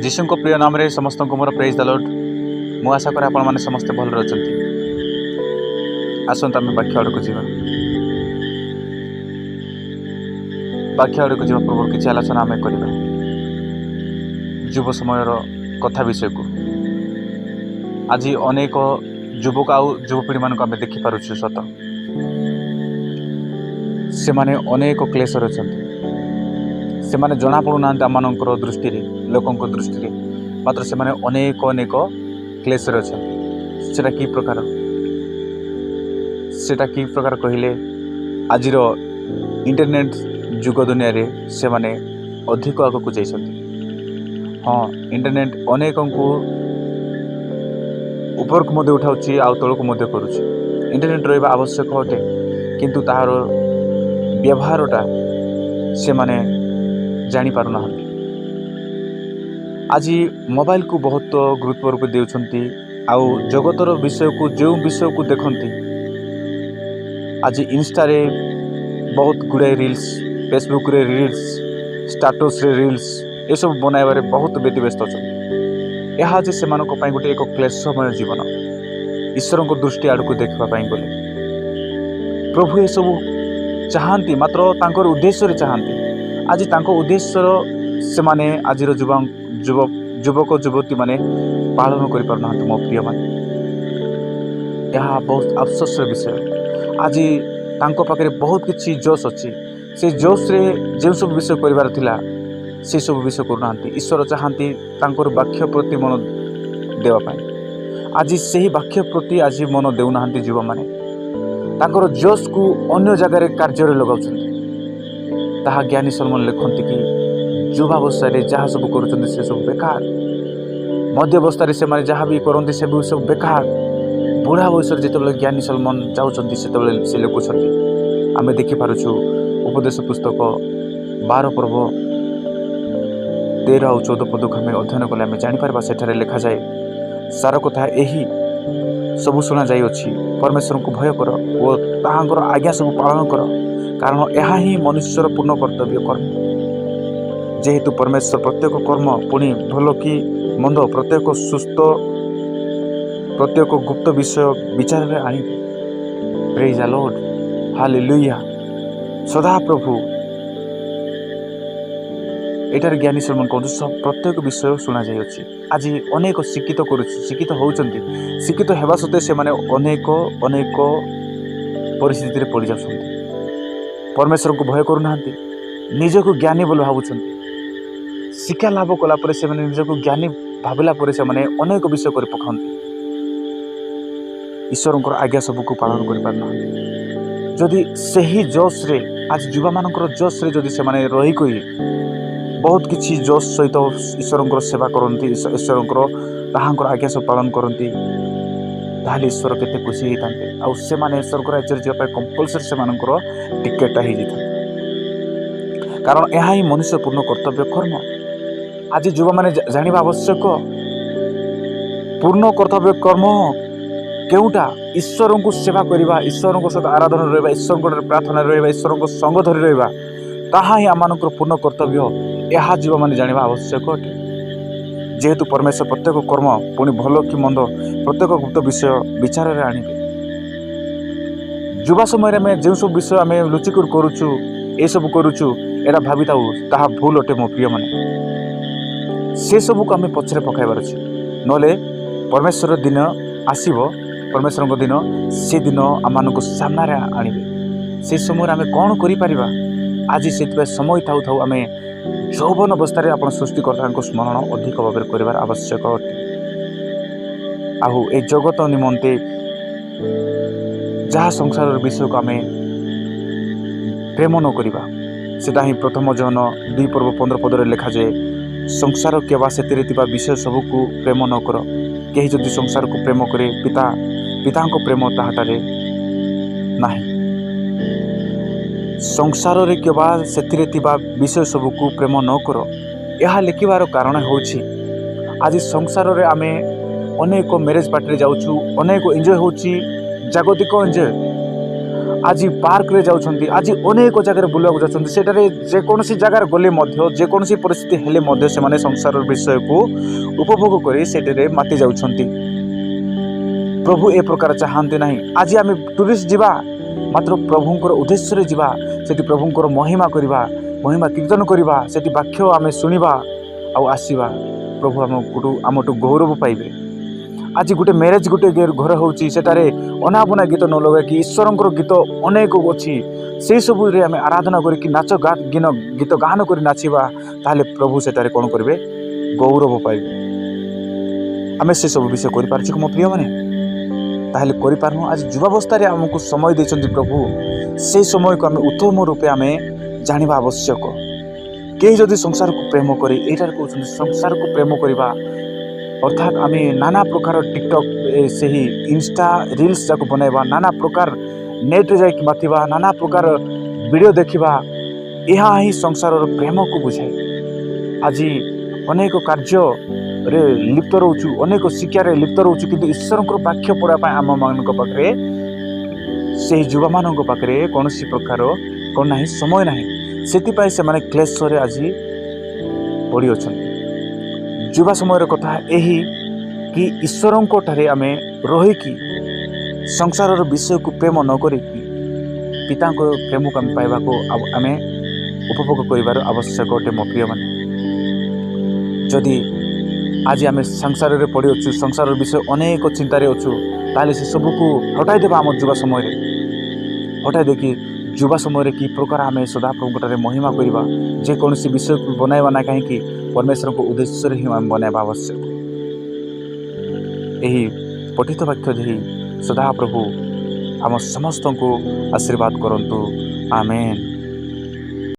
जीशु को प्रिय नाम रे समस्त को मोर प्रेज द लॉर्ड। मु आशा करे आपण माने समस्त भल रहचंती। आसंत आम वाक्य आड़ को जीवा पूर्व किसी आलोचना आम करवा युव समय कथा विषय को। आज अनेक युवक आउ युवपीढ़ी मान आम देखिपुर सत से माने अनेक क्लेश अच्छा से माने जना पड़ूना आम दृष्टि लोकों दृष्टि मात्र से माने अनेक अनेक क्लेश अच्छा सेटा की प्रकार कहले आज इंटरनेट जुग दुनिया रे से माने अधिक आगक जाइछन्ति। हाँ, इंटरनेट अनेक को ऊपर को मध्य उठाउछि आ तल को मध्य करुछि। इंटरनेट रहिबा आवश्यक अटे किंतु ताहार व्यवहारटा से माने जानी पारुना। आज मोबाइल को बहुत गुरुत्व देउछन्ति आउ जगतर विषय को जो विषय को देखन्ति। आज इंस्टा रे बहुत गुड़ाए रील्स, फेसबुक रे रील्स, स्टाटस रे रील्स ये सब बनाइबारे बहुत व्यतिव्यस्त अछन्ति। यह जे सेमानक पई गोटे एक क्लेशमय जीवन ईश्वर को दृष्टि आड़ को देखा गले प्रभु ये सब चाहती मात्र तांकर उद्देश्य चाहती। आज तांको उद्देश्य से माने आज युवक युवती माने पालन कर पारना मो प्रिय माने। यह बहुत अफसोस विषय। आज तांको पाखे बहुत किसी जोश अच्छी से जोश रे जो सब विषय करिवार थिला से सब विषय करूना। ईश्वर चाहती तांकर वाक्य प्रति मन देवा पाई। आज सही वाक्य प्रति आज मन देउना युवा माने तांकर जोश को अन्य जगह कार्य लगाउछन्ति। ताहा ज्ञानी सलमान लिखती कि युवावस्था जहाँ सब करुँच से सब बेकार, मध्यावस्था से माने जहाँ भी करते से भी सब बेकार, बुढ़ा बयस जो ज्ञानी सलमान जाऊँच से लिखुं। आम देखिपुर उपदेश पुस्तक 12 पर्व 13 और 14 पद को आम अध्ययन कले आम जापर से लिखा जाए सार कथा यही सब शुणा जाइए। परमेश्वर को भय कर और ताहांकर आज्ञा सब पालन कर, कारण यह ही मनुष्यर पूर्ण कर्तव्य कर्म। जेहेतु परमेश्वर प्रत्येक कर्म पुणी भल कि मंद प्रत्येक सुस्थ प्रत्येक गुप्त विषय विचार में आने। प्रेज द लॉर्ड, हालेलुया, सदा प्रभु। एटार ज्ञानी सलमान कहते सब प्रत्येक विषय शुणा जाइए। आज अनेक शिक्षित शिक्षित होउछन्ति, शिक्षित हेबा सत्वे से माने अनेक अनेक परिस्थिति रे पड़ जाउछन्ति। परमेश्वर को भय करूना, निज को ज्ञानी बोल भावुछन्ति। शिक्षा लाभ कला से निज को ज्ञानी भाविला से अनेक विषय कर पकाती। ईश्वर आज्ञा सबको पालन कर पारना। जदि सही जोश रे आज युवा मानकर जोश रे जदि से रहीक बहुत किसी जोश सहित ईश्वर सेवा करती, ईश्वर आज्ञा सब पालन करती, ताहले ईश्वर केते खुशी होते आउ से माने ईश्वर राज्य जावाई कंपलसरी से टिकेटा हो जाता। कारण यह ही मनुष्य पूर्ण कर्तव्य कर्म। आज युवा माने जानिबा आवश्यक पूर्ण कर्तव्य कर्म केउटा ईश्वर को सेवा करवा, ईश्वर को सहित आराधना रहा, ईश्वर को प्रार्थना रहा, ईश्वर को संग धरी रहा, ताहा ही आम पूर्ण कर्तव्य। यह युवा माने जानिबा आवश्यक अटे। जेहेतु परमेश्वर प्रत्येक कर्म पुणी भल कि मंद प्रत्येक गुप्त विषय विचार में आने। युवा समय में जो सब विषय आम लुचिक करुचु ये सब करुचु एरा भावी था ताहा भूल अटे मो प्रिय माने। से सब को आम पछरे पकाइबार अछि, नले परमेश्वर दिन आसीबो, परमेश्वर दिन से दिन आम सामने आनिबे। से समय आम कौन करि परिबा? आज से समय थाउ थाउ आम यौवन अवस्था आप सृष्टिकर्ता स्मरण अधिक भाव कर आवश्यक अटे। आहु ए जगत निमंते जहाँ संसार विषय को आम प्रेम न करिबा सेटा ही प्रथम जन 2 पर्व 15 पद लिखा जाए, संसार केवा से विषय सबको प्रेम न कर। कहीं जदि संसार को प्रेम करे पिता प्रेम ताहाटारे नाही। संसार रे केवा से विषय सबको प्रेम न कर। यह लिखिबार कारण होछि आज संसार रे आमे अनेक मैरेज पार्टी रे जाउछु, अनेक एंजॉय होछि, जागतिक एंजॉय। आज पार्क रे जाउछंती आज अनेक जगह बुलवा जाउछंती सेटारे जे कोनोसी जगह गले मध्य जे कोनोसी परिस्थिति हेले मध्य से माने संसार विषय को उपभोग करी सेटारे माति जाउछंती। प्रभु ए प्रकार चाहते नहीं आज आम टूरिस्ट जीवा मात्र प्रभुंकर उद्देश्य जीवा सेठी प्रभुंकर महिमा करवा महिमा कीर्तन करवा सेठी वाक्य आम शुणा आउ आसवा प्रभु आमठू गौरव पाइबे। आज गोटे मैरेज गोटे घर होची सेटारे अनाबना गीत न लगा कि ईश्वरंकर गीत अनेक अच्छी से सबू रे आम आराधना करी नाच गीत गान कर नाचवा ताहले प्रभु सेटारे कौन करेंगे गौरव पाइबे। आम से सब विषय कर मो प्रिय मैंने ताहले करिपारनु आज युवावस्था रे हमको समय देछंती प्रभु से समय को आम उत्तम रूपे आम जानिबा आवश्यक। कई जदि संसार को प्रेम करे एटार कहउछंती संसार को प्रेम करवा अर्थात आम नाना प्रकार टिकटक से ही इंस्टा रील्स जाक बनैबा नाना प्रकार नेट रे जाक माथिबा नाना प्रकार वीडियो देखिबा यह ही संसार प्रेम को बुझाए। आज अनेक कार्य रे लिप्त रोचु अनेक शिक्षा रे लिप्त रोचु किंतु ईश्वरंकर वाक्य पढ़ा आम मानक पाखरे से युवा मानक पाखरे कौन प्रकार कौन ना समय ना से से माने क्लेश रे आज पड़ी अच्छा। युवा समय कथा यही कि ईश्वरंको ठारे आमे रहीकि संसार विषय को प्रेम न करी पिता प्रेम को आम पाइबा को आम उपभोग कर आवश्यक अटे। मो प्रिय माने जदि आज आम संसार रे पड़ी अच्छु संसार विषय अनेक चिंतार अच्छु ताले से सबको हटाई देवा आम युवा समय हटाई देखी युवा समय कि प्रकार आम सदाप्रभुठारे महिमा करवा जेकोसी विषय को बनैबा ना कहीं परमेश्वर को उद्देश्य ही आम बनैबा आवश्यक। यही पठित वाक्य दे सदाप्रभु आम समस्त को आशीर्वाद करंतु। आमेन।